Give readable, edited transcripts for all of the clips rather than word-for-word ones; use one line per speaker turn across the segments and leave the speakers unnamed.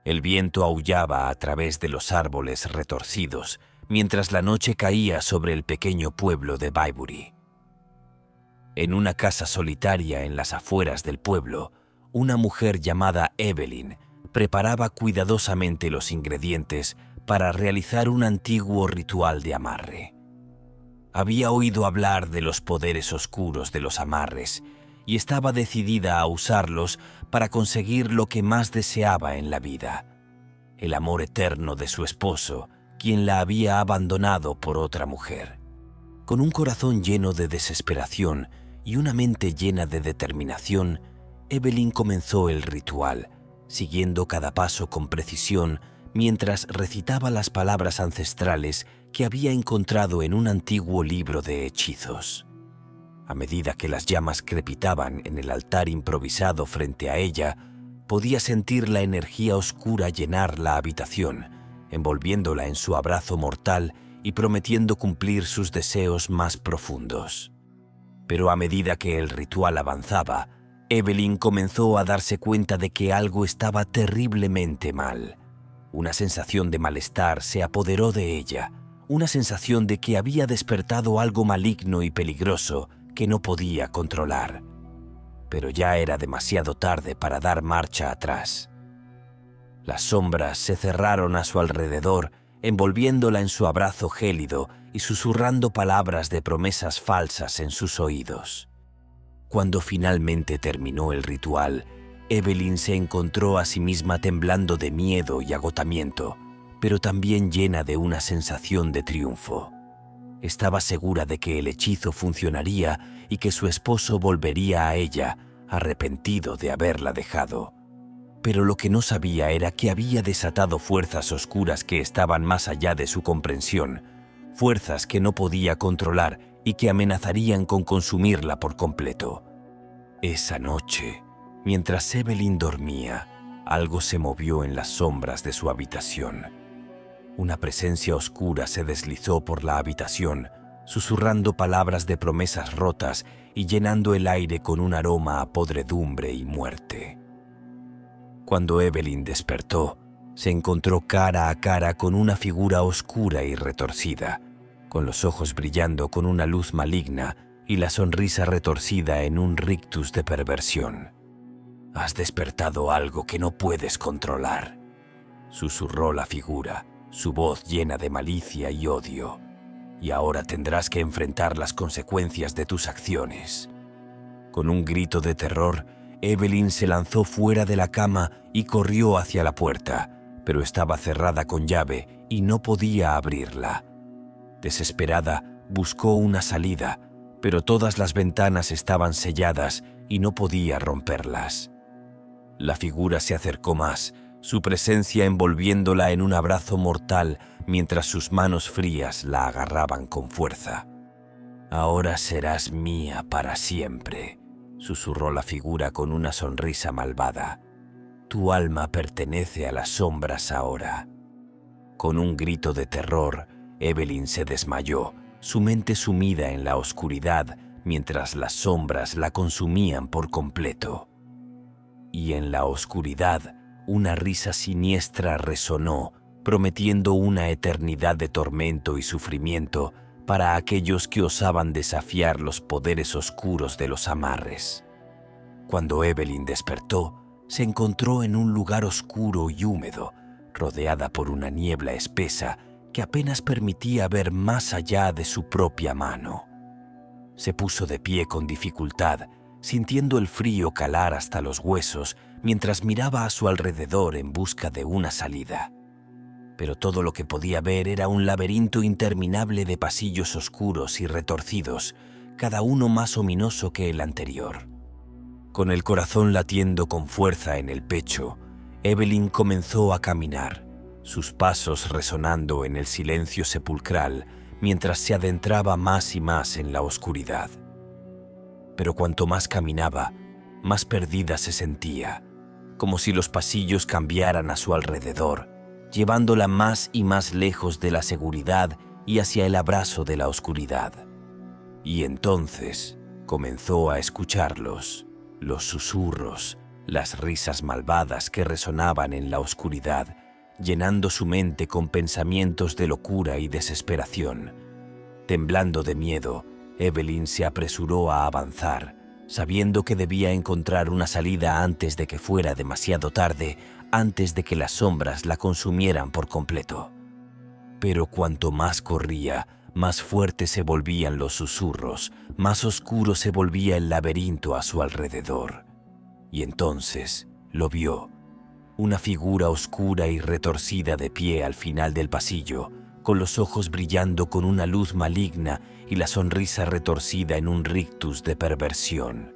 El viento aullaba a través de los árboles retorcidos, mientras la noche caía sobre el pequeño pueblo de Bybury. En una casa solitaria en las afueras del pueblo, una mujer llamada Evelyn preparaba cuidadosamente los ingredientes para realizar un antiguo ritual de amarre. Había oído hablar de los poderes oscuros de los amarres y estaba decidida a usarlos para conseguir lo que más deseaba en la vida: el amor eterno de su esposo, quien la había abandonado por otra mujer. Con un corazón lleno de desesperación y una mente llena de determinación, Evelyn comenzó el ritual, siguiendo cada paso con precisión mientras recitaba las palabras ancestrales que había encontrado en un antiguo libro de hechizos. A medida que las llamas crepitaban en el altar improvisado frente a ella, podía sentir la energía oscura llenar la habitación, envolviéndola en su abrazo mortal y prometiendo cumplir sus deseos más profundos. Pero a medida que el ritual avanzaba, Evelyn comenzó a darse cuenta de que algo estaba terriblemente mal. Una sensación de malestar se apoderó de ella, una sensación de que había despertado algo maligno y peligroso que no podía controlar. Pero ya era demasiado tarde para dar marcha atrás. Las sombras se cerraron a su alrededor, envolviéndola en su abrazo gélido y susurrando palabras de promesas falsas en sus oídos. Cuando finalmente terminó el ritual, Evelyn se encontró a sí misma temblando de miedo y agotamiento, pero también llena de una sensación de triunfo. Estaba segura de que el hechizo funcionaría y que su esposo volvería a ella, arrepentido de haberla dejado. Pero lo que no sabía era que había desatado fuerzas oscuras que estaban más allá de su comprensión, fuerzas que no podía controlar y que amenazarían con consumirla por completo. Esa noche, mientras Evelyn dormía, algo se movió en las sombras de su habitación. Una presencia oscura se deslizó por la habitación, susurrando palabras de promesas rotas y llenando el aire con un aroma a podredumbre y muerte. Cuando Evelyn despertó, se encontró cara a cara con una figura oscura y retorcida, con los ojos brillando con una luz maligna y la sonrisa retorcida en un rictus de perversión. «Has despertado algo que no puedes controlar», susurró la figura, su voz llena de malicia y odio. «Y ahora tendrás que enfrentar las consecuencias de tus acciones». Con un grito de terror, Evelyn se lanzó fuera de la cama y corrió hacia la puerta, pero estaba cerrada con llave y no podía abrirla. Desesperada, buscó una salida, pero todas las ventanas estaban selladas y no podía romperlas. La figura se acercó más, su presencia envolviéndola en un abrazo mortal mientras sus manos frías la agarraban con fuerza. «Ahora serás mía para siempre», susurró la figura con una sonrisa malvada. «Tu alma pertenece a las sombras ahora». Con un grito de terror, Evelyn se desmayó, su mente sumida en la oscuridad mientras las sombras la consumían por completo. Y en la oscuridad, una risa siniestra resonó, prometiendo una eternidad de tormento y sufrimiento para aquellos que osaban desafiar los poderes oscuros de los amarres. Cuando Evelyn despertó, se encontró en un lugar oscuro y húmedo, rodeada por una niebla espesa que apenas permitía ver más allá de su propia mano. Se puso de pie con dificultad, sintiendo el frío calar hasta los huesos mientras miraba a su alrededor en busca de una salida. Pero todo lo que podía ver era un laberinto interminable de pasillos oscuros y retorcidos, cada uno más ominoso que el anterior. Con el corazón latiendo con fuerza en el pecho, Evelyn comenzó a caminar, sus pasos resonando en el silencio sepulcral mientras se adentraba más y más en la oscuridad. Pero cuanto más caminaba, más perdida se sentía, como si los pasillos cambiaran a su alrededor, llevándola más y más lejos de la seguridad y hacia el abrazo de la oscuridad. Y entonces comenzó a escucharlos, los susurros, las risas malvadas que resonaban en la oscuridad, llenando su mente con pensamientos de locura y desesperación. Temblando de miedo, Evelyn se apresuró a avanzar, sabiendo que debía encontrar una salida antes de que fuera demasiado tarde, antes de que las sombras la consumieran por completo. Pero cuanto más corría, más fuertes se volvían los susurros, más oscuro se volvía el laberinto a su alrededor. Y entonces lo vio, una figura oscura y retorcida de pie al final del pasillo, con los ojos brillando con una luz maligna y la sonrisa retorcida en un rictus de perversión.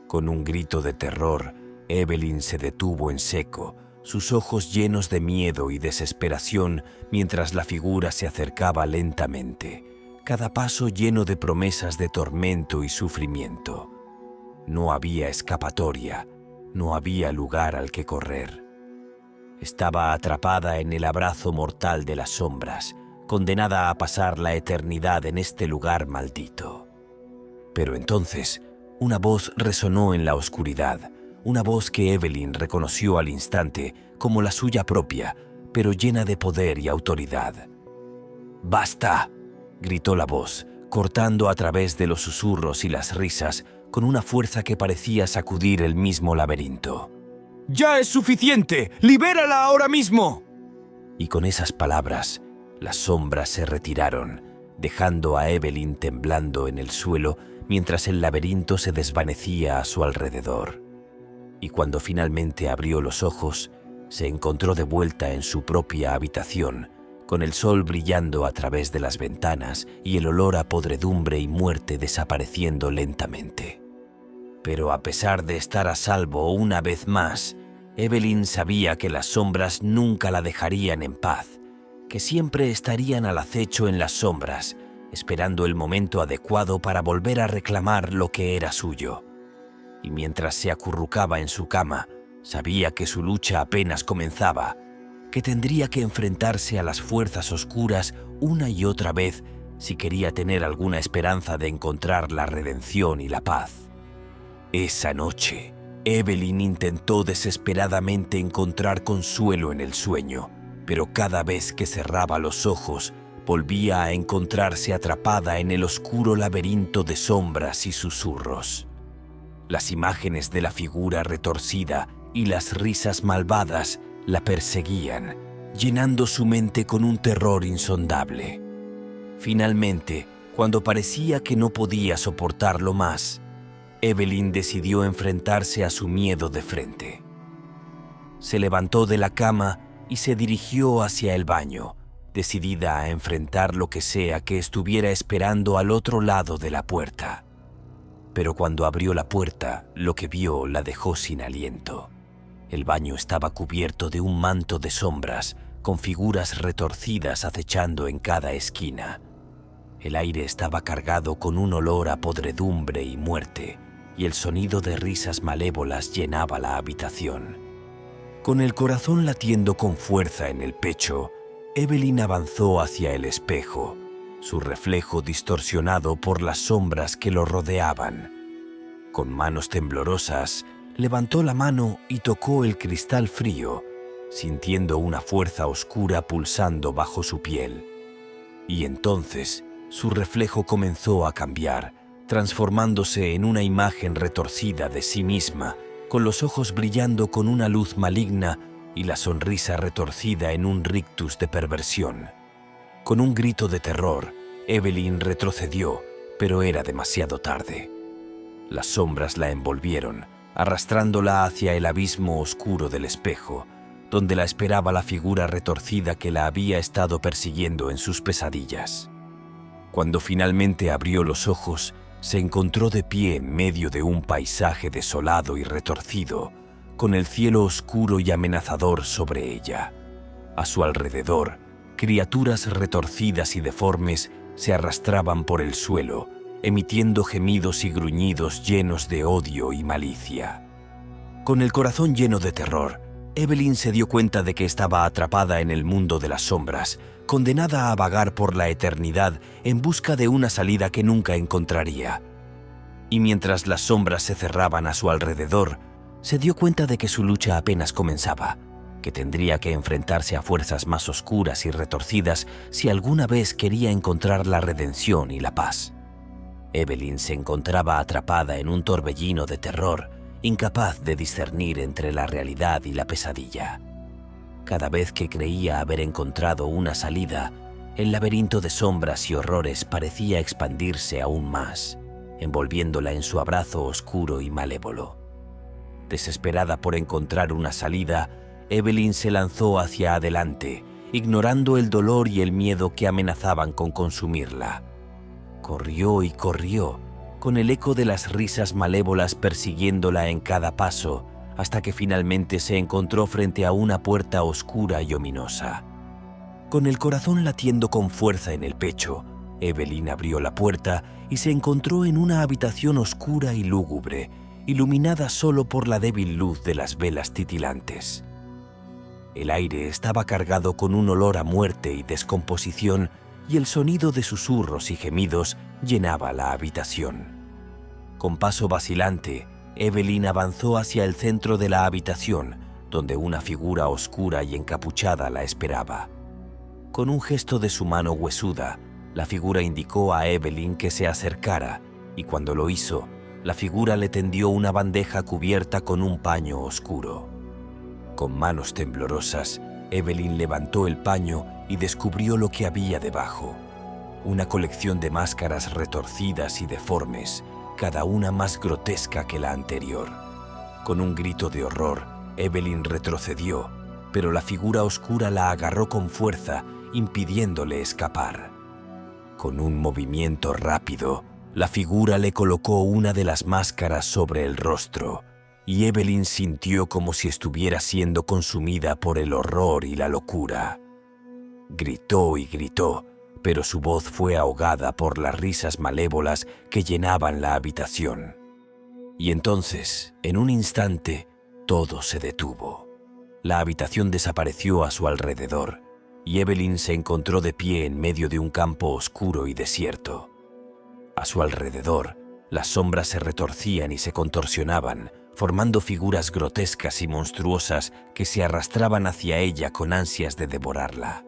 Con un grito de terror, Evelyn se detuvo en seco, sus ojos llenos de miedo y desesperación mientras la figura se acercaba lentamente, cada paso lleno de promesas de tormento y sufrimiento. No había escapatoria, no había lugar al que correr. Estaba atrapada en el abrazo mortal de las sombras, condenada a pasar la eternidad en este lugar maldito. Pero entonces, una voz resonó en la oscuridad, una voz que Evelyn reconoció al instante como la suya propia, pero llena de poder y autoridad. «¡Basta!», gritó la voz, cortando a través de los susurros y las risas con una fuerza que parecía sacudir el mismo laberinto. «¡Ya es suficiente! ¡Libérala ahora mismo!». Y con esas palabras, las sombras se retiraron, dejando a Evelyn temblando en el suelo mientras el laberinto se desvanecía a su alrededor. Y cuando finalmente abrió los ojos, se encontró de vuelta en su propia habitación, con el sol brillando a través de las ventanas y el olor a podredumbre y muerte desapareciendo lentamente. Pero a pesar de estar a salvo una vez más, Evelyn sabía que las sombras nunca la dejarían en paz, que siempre estarían al acecho en las sombras, esperando el momento adecuado para volver a reclamar lo que era suyo. Y mientras se acurrucaba en su cama, sabía que su lucha apenas comenzaba, que tendría que enfrentarse a las fuerzas oscuras una y otra vez si quería tener alguna esperanza de encontrar la redención y la paz. Esa noche, Evelyn intentó desesperadamente encontrar consuelo en el sueño, pero cada vez que cerraba los ojos, volvía a encontrarse atrapada en el oscuro laberinto de sombras y susurros. Las imágenes de la figura retorcida y las risas malvadas la perseguían, llenando su mente con un terror insondable. Finalmente, cuando parecía que no podía soportarlo más, Evelyn decidió enfrentarse a su miedo de frente. Se levantó de la cama y se dirigió hacia el baño, decidida a enfrentar lo que sea que estuviera esperando al otro lado de la puerta. Pero cuando abrió la puerta, lo que vio la dejó sin aliento. El baño estaba cubierto de un manto de sombras, con figuras retorcidas acechando en cada esquina. El aire estaba cargado con un olor a podredumbre y muerte, y el sonido de risas malévolas llenaba la habitación. Con el corazón latiendo con fuerza en el pecho, Evelyn avanzó hacia el espejo, su reflejo distorsionado por las sombras que lo rodeaban. Con manos temblorosas, levantó la mano y tocó el cristal frío, sintiendo una fuerza oscura pulsando bajo su piel. Y entonces, su reflejo comenzó a cambiar, transformándose en una imagen retorcida de sí misma, con los ojos brillando con una luz maligna y la sonrisa retorcida en un rictus de perversión. Con un grito de terror, Evelyn retrocedió, pero era demasiado tarde. Las sombras la envolvieron, arrastrándola hacia el abismo oscuro del espejo, donde la esperaba la figura retorcida que la había estado persiguiendo en sus pesadillas. Cuando finalmente abrió los ojos, se encontró de pie en medio de un paisaje desolado y retorcido, con el cielo oscuro y amenazador sobre ella. A su alrededor, criaturas retorcidas y deformes se arrastraban por el suelo, emitiendo gemidos y gruñidos llenos de odio y malicia. Con el corazón lleno de terror, Evelyn se dio cuenta de que estaba atrapada en el mundo de las sombras, condenada a vagar por la eternidad en busca de una salida que nunca encontraría. Y mientras las sombras se cerraban a su alrededor, se dio cuenta de que su lucha apenas comenzaba, que tendría que enfrentarse a fuerzas más oscuras y retorcidas si alguna vez quería encontrar la redención y la paz. Evelyn se encontraba atrapada en un torbellino de terror, incapaz de discernir entre la realidad y la pesadilla. Cada vez que creía haber encontrado una salida, el laberinto de sombras y horrores parecía expandirse aún más, envolviéndola en su abrazo oscuro y malévolo. Desesperada por encontrar una salida, Evelyn se lanzó hacia adelante, ignorando el dolor y el miedo que amenazaban con consumirla. Corrió y corrió, con el eco de las risas malévolas persiguiéndola en cada paso, hasta que finalmente se encontró frente a una puerta oscura y ominosa. Con el corazón latiendo con fuerza en el pecho, Evelyn abrió la puerta y se encontró en una habitación oscura y lúgubre, iluminada solo por la débil luz de las velas titilantes. El aire estaba cargado con un olor a muerte y descomposición, y el sonido de susurros y gemidos llenaba la habitación. Con paso vacilante, Evelyn avanzó hacia el centro de la habitación, donde una figura oscura y encapuchada la esperaba. Con un gesto de su mano huesuda, la figura indicó a Evelyn que se acercara, y cuando lo hizo, la figura le tendió una bandeja cubierta con un paño oscuro. Con manos temblorosas, Evelyn levantó el paño y descubrió lo que había debajo. Una colección de máscaras retorcidas y deformes, cada una más grotesca que la anterior. Con un grito de horror, Evelyn retrocedió, pero la figura oscura la agarró con fuerza, impidiéndole escapar. Con un movimiento rápido, la figura le colocó una de las máscaras sobre el rostro, y Evelyn sintió como si estuviera siendo consumida por el horror y la locura. Gritó y gritó, pero su voz fue ahogada por las risas malévolas que llenaban la habitación. Y entonces, en un instante, todo se detuvo. La habitación desapareció a su alrededor, y Evelyn se encontró de pie en medio de un campo oscuro y desierto. A su alrededor, las sombras se retorcían y se contorsionaban, formando figuras grotescas y monstruosas que se arrastraban hacia ella con ansias de devorarla.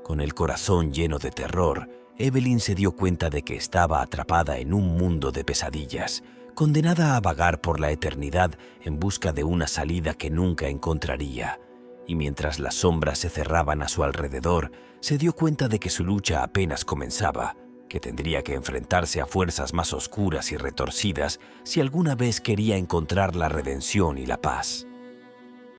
Con el corazón lleno de terror, Evelyn se dio cuenta de que estaba atrapada en un mundo de pesadillas, condenada a vagar por la eternidad en busca de una salida que nunca encontraría. Y mientras las sombras se cerraban a su alrededor, se dio cuenta de que su lucha apenas comenzaba, que tendría que enfrentarse a fuerzas más oscuras y retorcidas si alguna vez quería encontrar la redención y la paz.